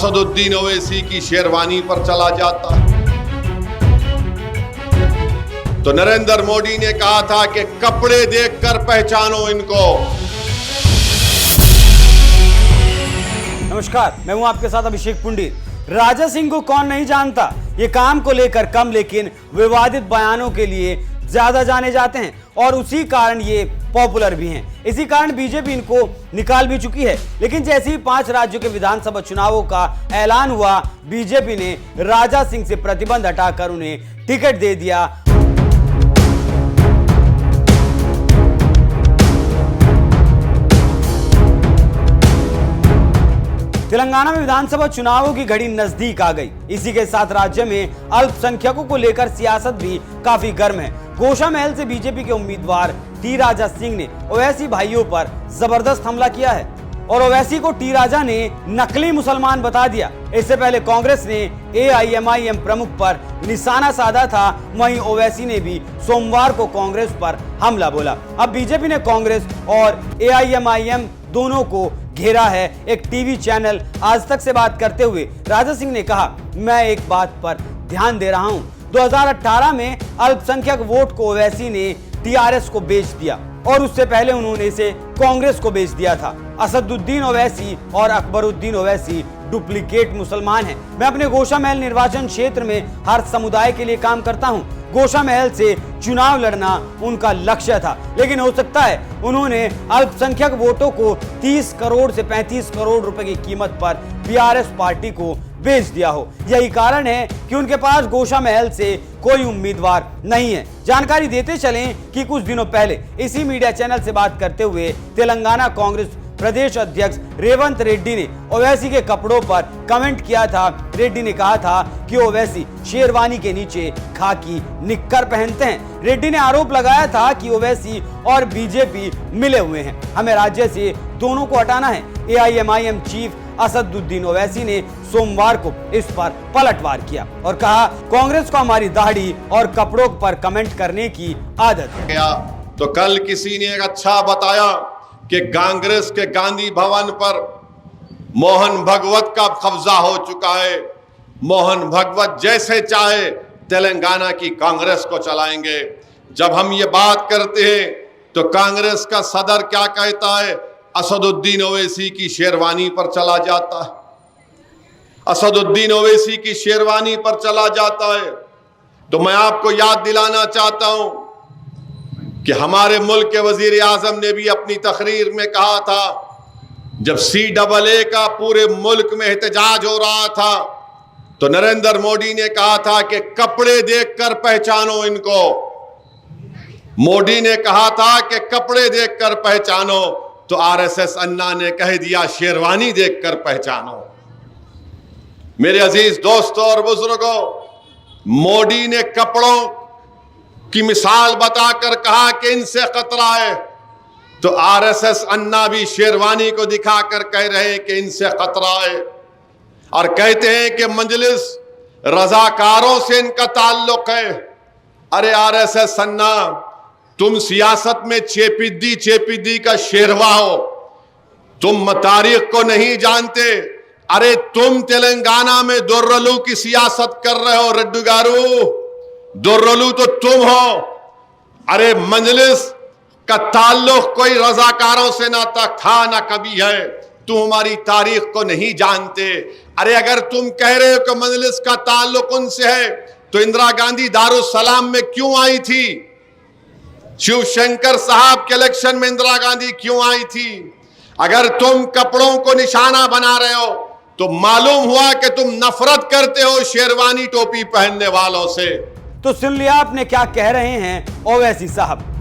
असदुद्दीन ओवैसी की शेरवानी पर चला जाता। तो नरेंद्र मोदी ने कहा था कि कपड़े देखकर पहचानो इनको। नमस्कार, मैं हूं आपके साथ अभिषेक पुंडीर। राजा सिंह को कौन नहीं जानता। ये काम को लेकर कम लेकिन विवादित बयानों के लिए ज्यादा जाने जाते हैं और उसी कारण ये पॉपुलर भी हैं। इसी कारण बीजेपी इनको निकाल भी चुकी है। लेकिन जैसे ही 5 राज्यों के विधानसभा चुनावों का ऐलान हुआ, बीजेपी ने राजा सिंह से प्रतिबंध हटाकर उन्हें टिकट दे दिया। तेलंगाना में विधानसभा चुनावों की घड़ी नजदीक आ गई। इसी के साथ राज्य में अल्पसंख्यकों को लेकर सियासत भी काफी गर्म है। गोशा महल से बीजेपी के उम्मीदवार टी राजा सिंह ने ओवैसी भाइयों पर जबरदस्त हमला किया है और ओवैसी को टी राजा ने नकली मुसलमान बता दिया। इससे पहले कांग्रेस ने AIMIM प्रमुख पर निशाना साधा था, वहीं ओवैसी ने भी सोमवार को कांग्रेस पर हमला बोला। अब बीजेपी ने कांग्रेस और AIMIM दोनों को घेरा है। एक टीवी चैनल आज तक से बात करते हुए राजा सिंह ने कहा, मैं एक बात पर ध्यान दे रहा हूं। 2018 में अल्पसंख्यक वोट को ओवैसी ने TRS को बेच दिया और उससे पहले उन्होंने इसे कांग्रेस को बेच दिया था। असदुद्दीन ओवैसी और अकबरुद्दीन ओवैसी डुप्लीकेट मुसलमान हैं। मैं अपने गोशा महल निर्वाचन क्षेत्र में हर समुदाय के लिए काम करता हूं। गोशा महल से चुनाव लड़ना उनका लक्ष्य था, लेकिन हो सकता है उन्होंने अल्पसंख्यक वोटों को 30 करोड़ से 35 करोड़ रुपए की कीमत पर BRS पार्टी को बेच दिया हो। यही कारण है कि उनके पास गोशा महल से कोई उम्मीदवार नहीं है। जानकारी देते चलें कि कुछ दिनों पहले इसी मीडिया चैनल से बात करते हुए तेलंगाना कांग्रेस प्रदेश अध्यक्ष रेवंत रेड्डी ने ओवैसी के कपड़ों पर कमेंट किया था। रेड्डी ने कहा था कि ओवैसी शेरवानी के नीचे खाकी निक्कर पहनते हैं। रेड्डी ने आरोप लगाया था कि ओवैसी और बीजेपी मिले हुए हैं। हमें राज्य से दोनों को हटाना है। AIMIM चीफ असदुद्दीन ओवैसी ने सोमवार को इस पर पलटवार किया और कहा, कांग्रेस को हमारी दाढ़ी और कपड़ों पर कमेंट करने की आदत है। तो कल किसी ने एक अच्छा बताया कि कांग्रेस के गांधी भवन पर मोहन भगवत का कब्जा हो चुका है। मोहन भगवत जैसे चाहे तेलंगाना की कांग्रेस को चलाएंगे। जब हम ये बात करते हैं तो कांग्रेस का सदर क्या कहता है, असदुद्दीन ओवैसी की शेरवानी पर चला जाता है। असदुद्दीन ओवैसी की शेरवानी पर चला जाता है। तो मैं आपको याद दिलाना चाहता हूं कि हमारे मुल्क के वजीर आजम ने भी अपनी तकरीर में कहा था, जब CAA का पूरे मुल्क में एहतजाज हो रहा था तो नरेंद्र मोदी ने कहा था कि कपड़े देखकर पहचानो इनको। मोदी ने कहा था कि कपड़े देखकर पहचानो, तो RSS अन्ना ने कह दिया शेरवानी देखकर पहचानो। मेरे अजीज दोस्तों और बुजुर्गों, मोदी ने कपड़ों की मिसाल बताकर कहा कि इनसे खतरा है, तो RSS अन्ना भी शेरवानी को दिखाकर कह रहे हैं कि इनसे खतरा है और कहते हैं कि मजलिस रजाकारों से इनका ताल्लुक है। अरे RSS अन्ना, तुम सियासत में चेपिद्दी का शेरवा हो, तुम तारीख को नहीं जानते। अरे तुम तेलंगाना में दुर्रलू की सियासत कर रहे हो। रेड्डी गारू, दुर्रलू तो तुम हो। अरे मजलिस का ताल्लुक कोई रजाकारों से ना था ना कभी है। तुम हमारी तारीख को नहीं जानते। अरे अगर तुम कह रहे हो कि मजलिस का ताल्लुक उनसे है, तो इंदिरा गांधी दारुसलाम में क्यों आई थी? शिवशंकर साहब के इलेक्शन में इंदिरा गांधी क्यों आई थी? अगर तुम कपड़ों को निशाना बना रहे हो तो मालूम हुआ कि तुम नफरत करते हो शेरवानी टोपी पहनने वालों से। तो सुन लिया आपने क्या कह रहे हैं ओवैसी साहब।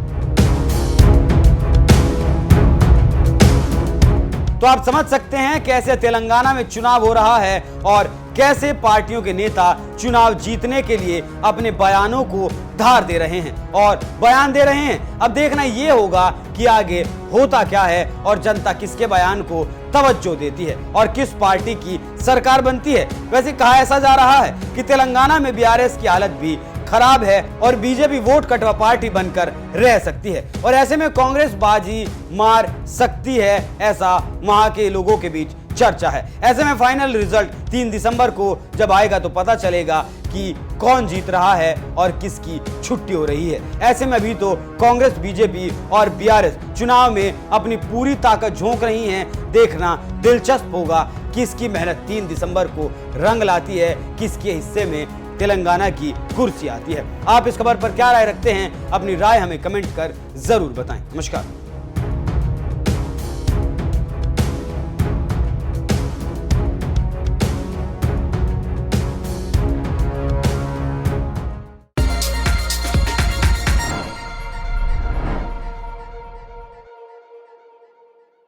तो आप समझ सकते हैं कैसे तेलंगाना में चुनाव हो रहा है और कैसे पार्टियों के नेता चुनाव जीतने के लिए अपने बयानों को धार दे रहे हैं और बयान दे रहे हैं। अब देखना ये होगा कि आगे होता क्या है और जनता किसके बयान को तवज्जो देती है और किस पार्टी की सरकार बनती है। वैसे कहा ऐसा जा रहा है कि तेलंगाना में BRS की हालत भी खराब है और बीजेपी वोट कटवा पार्टी बनकर रह सकती है और ऐसे में कांग्रेस बाजी मार सकती है, ऐसा वहां के लोगों के बीच चर्चा है। ऐसे में फाइनल रिजल्ट 3 दिसंबर को जब आएगा तो पता चलेगा कि कौन जीत रहा है और किसकी छुट्टी हो रही है। ऐसे में अभी तो कांग्रेस, बीजेपी और बीआरएस चुनाव में अपनी पूरी ताकत झोंक रही हैं। देखना दिलचस्प होगा किसकी मेहनत 3 दिसंबर को रंग लाती है, किसके हिस्से में तेलंगाना की कुर्सी आती है। आप इस खबर पर क्या राय रखते हैं? अपनी राय हमें कमेंट कर जरूर बताएं। नमस्कार।